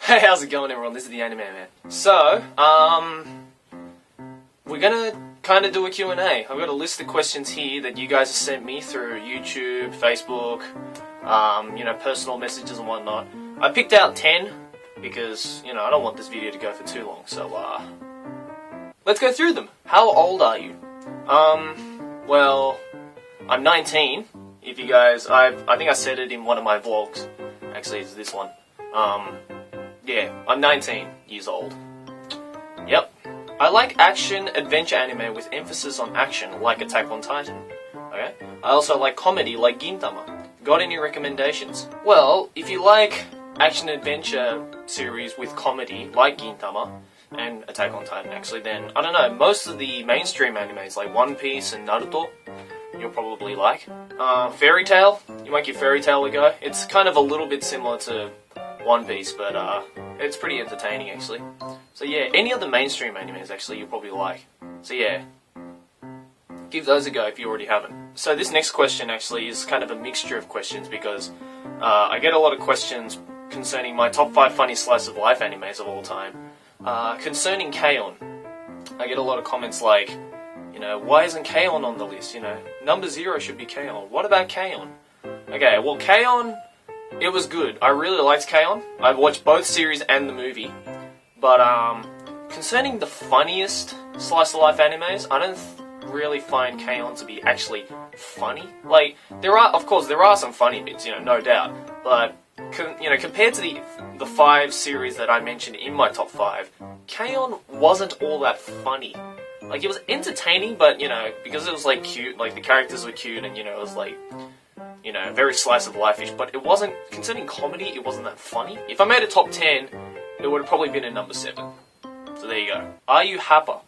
Hey, how's it going, everyone? This is the Anime Man. So, we're gonna kind of do a Q&A. I've got a list of questions here that you guys have sent me through YouTube, Facebook, personal messages and whatnot. I picked out 10 because, I don't want this video to go for too long. So, let's go through them. How old are you? Well, I'm 19. If you guys, I think I said it in one of my vlogs. Actually, it's this one. Yeah, I'm 19 years old. Yep. I like action-adventure anime with emphasis on action, like Attack on Titan. Okay? I also like comedy, like Gintama. Got any recommendations? Well, if you like action-adventure series with comedy, like Gintama, and Attack on Titan actually, then, I don't know, most of the mainstream animes, like One Piece and Naruto, you'll probably like. Fairy Tail, you might give Fairy Tail a go. It's kind of a little bit similar to One Piece, but it's pretty entertaining actually. So yeah, any of the mainstream animes actually you'll probably like. So yeah, give those a go if you already haven't. So this next question actually is kind of a mixture of questions because I get a lot of questions concerning my top 5 funny slice of life animes of all time. Concerning K-On! I get a lot of comments like, why isn't K-On! On the list? Number 0 should be K-On! What about K-On!? Okay, well K-On!, it was good. I really liked K-On! I've watched both series and the movie. But, concerning the funniest slice of life animes, I don't really find K-On! To be actually funny. Like, there are some funny bits, no doubt. But, compared to the 5 series that I mentioned in my top 5, K-On! Wasn't all that funny. Like, it was entertaining, but, because it was, like, cute, like, the characters were cute, and, it was, like, very slice of life-ish, but it wasn't, concerning comedy, it wasn't that funny. If I made a top 10, it would have probably been in number 7. So there you go. Are you Happa?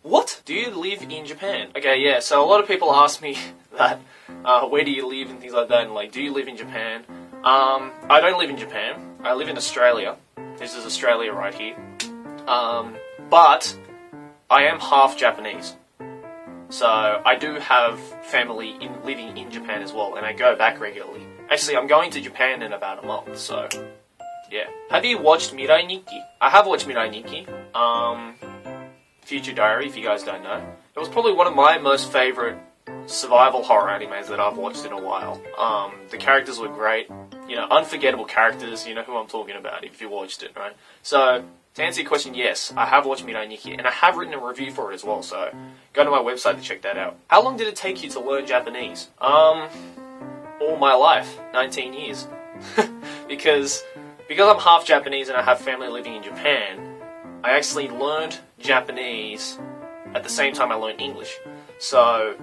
What? Do you live in Japan? Okay, yeah, so a lot of people ask me that, where do you live and things like that, and like, do you live in Japan? I don't live in Japan. I live in Australia. This is Australia right here. But I am half Japanese. So I do have family living in Japan as well, and I go back regularly. Actually, I'm going to Japan in about a month, so yeah. Have you watched Mirai Nikki? I have watched Mirai Nikki. Future Diary, if you guys don't know. It was probably one of my most favourite survival horror animes that I've watched in a while. The characters were great. Unforgettable characters, you know who I'm talking about if you watched it, right? So, to answer your question, yes, I have watched Mirai Nikki, and I have written a review for it as well, so go to my website to check that out. How long did it take you to learn Japanese? All my life, 19 years. because I'm half Japanese and I have family living in Japan, I actually learned Japanese at the same time I learned English. So,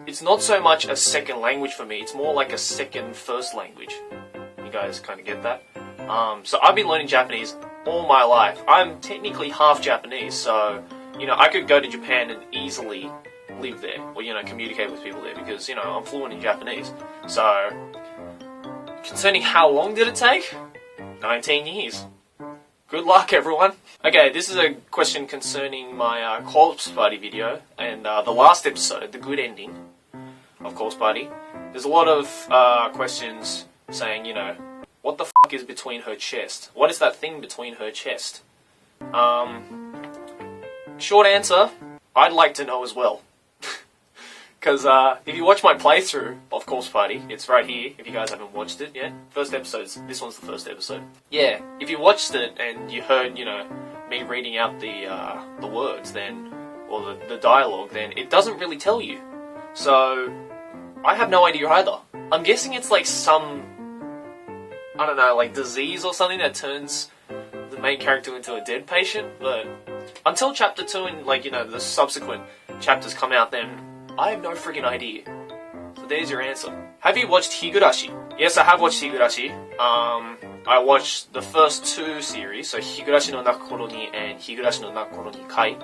it's not so much a second language for me, it's more like a second first language. You guys kind of get that? So I've been learning Japanese all my life. I'm technically half Japanese, so, I could go to Japan and easily live there, or, communicate with people there, because, I'm fluent in Japanese. So, concerning how long did it take? 19 years. Good luck, everyone. Okay, this is a question concerning my Corpse Party video, and the last episode, the good ending of Corpse Party. There's a lot of questions saying, what the fuck is between her chest? What is that thing between her chest? Short answer, I'd like to know as well. Because if you watch my playthrough of Corpse Party, it's right here, if you guys haven't watched it yet. First episodes, this one's the first episode. Yeah, if you watched it and you heard, me reading out the words, then, or the dialogue, then it doesn't really tell you. So, I have no idea either. I'm guessing it's like some, I don't know, like disease or something that turns the main character into a dead patient, but until chapter 2 and, the subsequent chapters come out, then I have no freaking idea. So there's your answer. Have you watched Higurashi? Yes, I have watched Higurashi. I watched the first 2 series, so Higurashi no Nakokoro ni and Higurashi no Nakokoro ni Kai.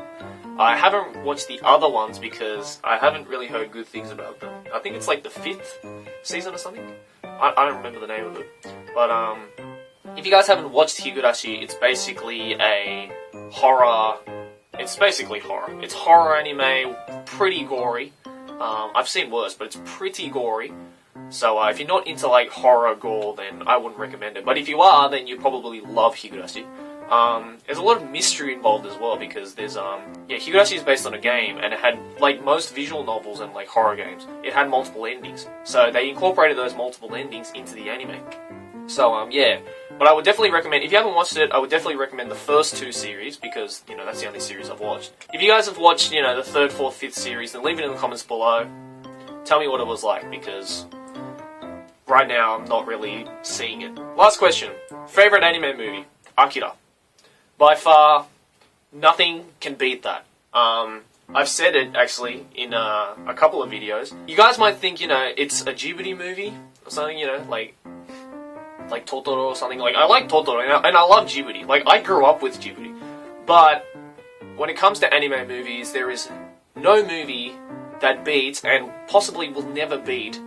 I haven't watched the other ones because I haven't really heard good things about them. I think it's like the 5th season or something. I don't remember the name of it. But, if you guys haven't watched Higurashi, it's basically a horror. It's basically horror. It's horror anime, pretty gory. I've seen worse, but it's pretty gory. So if you're not into like horror gore, then I wouldn't recommend it. But if you are, then you probably love Higurashi. There's a lot of mystery involved as well, because there's Higurashi is based on a game, and it had, like most visual novels and like horror games, it had multiple endings. So they incorporated those multiple endings into the anime. So yeah. But I would definitely recommend, if you haven't watched it, I would definitely recommend the first 2 series, because, you know, that's the only series I've watched. If you guys have watched, you know, the 3rd, 4th, 5th series, then leave it in the comments below. Tell me what it was like, because right now I'm not really seeing it. Last question. Favorite anime movie? Akira. By far, nothing can beat that. I've said it, actually, in a couple of videos. You guys might think, you know, it's a Ghibli movie, or something, you know, like Totoro or something. Like, I like Totoro, and I love Ghibli. Like, I grew up with Ghibli. But when it comes to anime movies, there is no movie that beats, and possibly will never beat,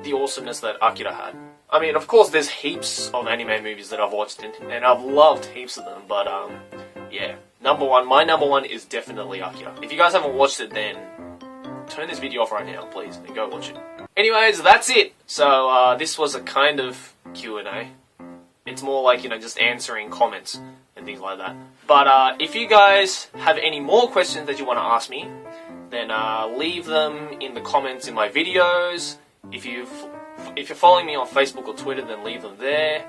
the awesomeness that Akira had. I mean, of course, there's heaps of anime movies that I've watched, and I've loved heaps of them, but, yeah. My number one is definitely Akira. If you guys haven't watched it, then turn this video off right now, please, and go watch it. Anyways, that's it. So, this was a kind of Q&A. It's more like, you know, just answering comments and things like that. But, if you guys have any more questions that you want to ask me, then, leave them in the comments in my videos. If you're following me on Facebook or Twitter, then leave them there.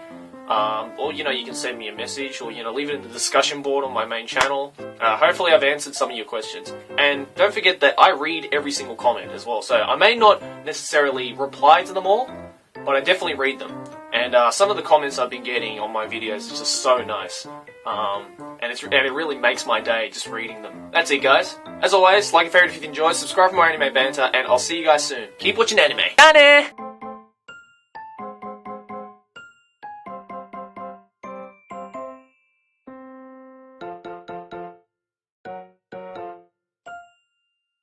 Or, you know, you can send me a message, or, you know, leave it in the discussion board on my main channel. Hopefully I've answered some of your questions. And don't forget that I read every single comment as well. So I may not necessarily reply to them all, but I definitely read them. And some of the comments I've been getting on my videos is just so nice. And it really makes my day just reading them. That's it, guys. As always, like and favorite if you enjoyed, subscribe for more anime banter, and I'll see you guys soon. Keep watching anime. Dane!